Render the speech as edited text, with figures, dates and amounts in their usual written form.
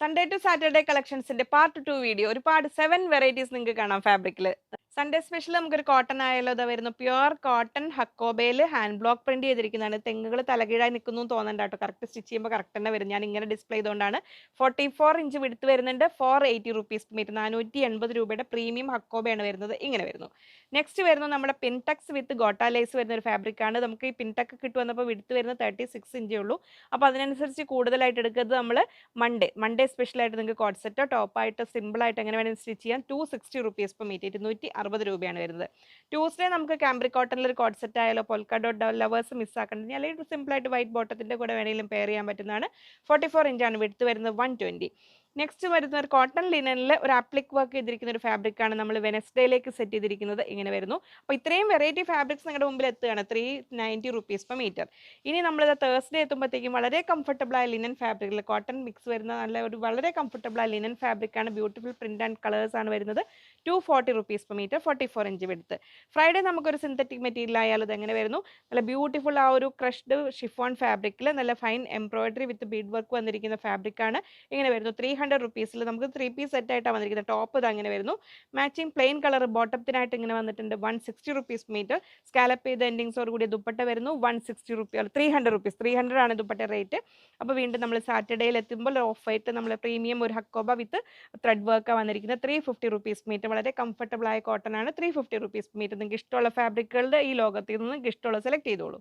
Sunday to Saturday കളക്ഷൻസിന്റെ part 2 video ഒരുപാട് 7 varieties നിങ്ങൾക്ക് കാണാം ഫാബ്രിക്കിൽ. സൺഡേ സ്പെഷ്യൽ നമുക്കൊരു കോട്ടൺ ആയാലോ ഇതാ വരുന്നു. പ്യുവർ കോട്ടൺ ഹക്കോബയിൽ ഹാൻഡ് ബ്ലോക്ക് പ്രിന്റ് ചെയ്തിരിക്കുന്നതാണ്. തെങ്ങുകൾ തലകീഴായി നിൽക്കുന്നു തോന്നണ്ട കേട്ടോ. കറക്റ്റ് സ്റ്റിച്ച് ചെയ്യുമ്പോൾ കറക്റ്റ് തന്നെ വരും. ഞാൻ ഇങ്ങനെ ഡിസ്പ്ലേ ചെയ്തുകൊണ്ടാണ്. 44 ഇഞ്ച് വിടുത്ത് വരുന്നുണ്ട്. 480 മീറ്റർ, 480 രൂപയുടെ പ്രീമിയം ഹക്കോബയാണ് വരുന്നത്. ഇങ്ങനെ വരുന്നു. നെക്സ്റ്റ് വരുന്നത് നമ്മുടെ പിൻടക്സ് വിത്ത് ഗോട്ടാ ലേസ് വരുന്ന ഒരു ഫാബ്രിക് ആണ്. നമുക്ക് ഈ പിൻടക്ക് കിട്ടു വന്നപ്പോൾ വിടുത്ത് വരുന്നത് 36 ഇഞ്ചേ ഉള്ളൂ. അപ്പോൾ അതിനനുസരിച്ച് കൂടുതലായിട്ട് എടുക്കുന്നത് നമ്മൾ മൺഡേ സ്പെഷ്യൽ ആയിട്ട് നിങ്ങൾക്ക് കോഡ് സെറ്റോ ടോപ്പായിട്ട് സിമ്പിൾ ആയിട്ട് എങ്ങനെ വേണമെങ്കിൽ സ്റ്റിച്ച് ചെയ്യാം. 260 റുപ്പീസ് പെർ മീറ്റർ, 260 രൂപയാണ് വരുന്നത്. ട്യൂസ്ഡേ നമുക്ക് കാംബ്രിക് കോട്ടണിൽ ഒരു കോഡ് സെറ്റ് ആയാലോ പൊൽക്ക ഡോട്ട് ലവേഴ്സ് മിസ്സാക്കണ്ടെങ്കിൽ അല്ലെങ്കിൽ സിമ്പിൾ ആയിട്ട് വൈറ്റ് ബോട്ടത്തിന്റെ കൂടെ വേണമെങ്കിലും പെയർ ചെയ്യാൻ പറ്റുന്നതാണ്. 44 ഇഞ്ചാണ് വിടുത്ത് വരുന്നത്, 120. നെക്സ്റ്റ് വരുന്ന ഒരു കോട്ടൺ ലിനനിൽ ഒരു ആപ്ലിക് വർക്ക് ചെയ്തിരിക്കുന്ന ഒരു ഫാബ്രിക് ആണ് നമ്മൾ വെനസ്ഡേയിലേക്ക് സെറ്റ് ചെയ്തിരിക്കുന്നത്. ഇങ്ങനെ വരുന്നു. അപ്പോൾ ഇത്രയും വെറൈറ്റി ഫാബ്രിക്സ് നിങ്ങളുടെ മുമ്പിൽ എത്തുകയാണ്. 390 റുപ്പീസ് പെർ മീറ്റർ. ഇനി നമ്മൾ തേഴ്സ്ഡേ എത്തുമ്പോഴത്തേക്കും വളരെ കംഫർട്ടബിൾ ആയ ലിനൻ ഫാബ്രിക്കിൽ കോട്ടൺ മിക്സ് വരുന്ന നല്ല ഒരു വളരെ കംഫർട്ടബിൾ ആയ ലിനൻ ഫാബ്രിക് ആണ്. ബ്യൂട്ടിഫുൾ പ്രിന്റ് ആൻഡ് കളേഴ്സ് ആണ് വരുന്നത്. 240 റുപ്പീസ് പെർ മീറ്റർ, 44 ഇഞ്ച് വിടുത്ത്. ഫ്രൈഡേ നമുക്കൊരു സിന്തറ്റിക് മെറ്റീരിയൽ ആയാലും ഇത് എങ്ങനെ വരുന്നു. നല്ല ബ്യൂട്ടിഫുൾ ആ ഒരു ക്രഷ്ഡ് ഷിഫോൺ ഫാബ്രിക്കിൽ നല്ല ഫൈൻ എംബ്രോയിഡറി വിത്ത് ബീഡ് വർക്ക് വന്നിരിക്കുന്ന ഫാബ്രിക് ആണ്. ഇങ്ങനെ വരുന്നു. 300 റുപ്പീസിൽ നമുക്ക് 3 പീസ് സെറ്റ് ആയിട്ടാണ് വന്നിരിക്കുന്നത്. ടോപ്പ് ഇത് അങ്ങനെ വരുന്നു. മാച്ചിങ് പ്ലെയിൻ കളർ ബോട്ടത്തിനായിട്ട് ഇങ്ങനെ വന്നിട്ടുണ്ട്. 160 റുപ്പീസ് മീറ്റർ. സ്കാലപ്പ് ചെയ്ത എൻഡിങ്സോട് കൂടി ദുപ്പട്ട വരുന്നു. 160 റുപ്പീസ്, 300 റുപ്പീസ്, 300 ആണ് ദുപ്പട്ട റേറ്റ്. അപ്പോൾ വീണ്ടും നമ്മൾ സാറ്റർഡേയിൽ എത്തുമ്പോൾ ഓഫ് ആയിട്ട് നമ്മൾ പ്രീമിയം ഒരു ഹക്കോബ വിത്ത് ത്രെഡ് വർക്ക് വന്നിരിക്കുന്നത്. 350 റുപ്പീസ് മീറ്റർ. വളരെ കംഫർട്ടബിൾ ആയ കോട്ടൺ ആണ്. 350 റുപ്പീസ് മീറ്റർ. നിങ്ങൾക്ക് ഇഷ്ടമുള്ള ഫാബ്രിക്കുകളുടെ ഈ ലോകത്തിൽ നിന്ന് നിങ്ങൾക്ക് ഇഷ്ടമുള്ള സെലക്ട് ചെയ്തോളൂ.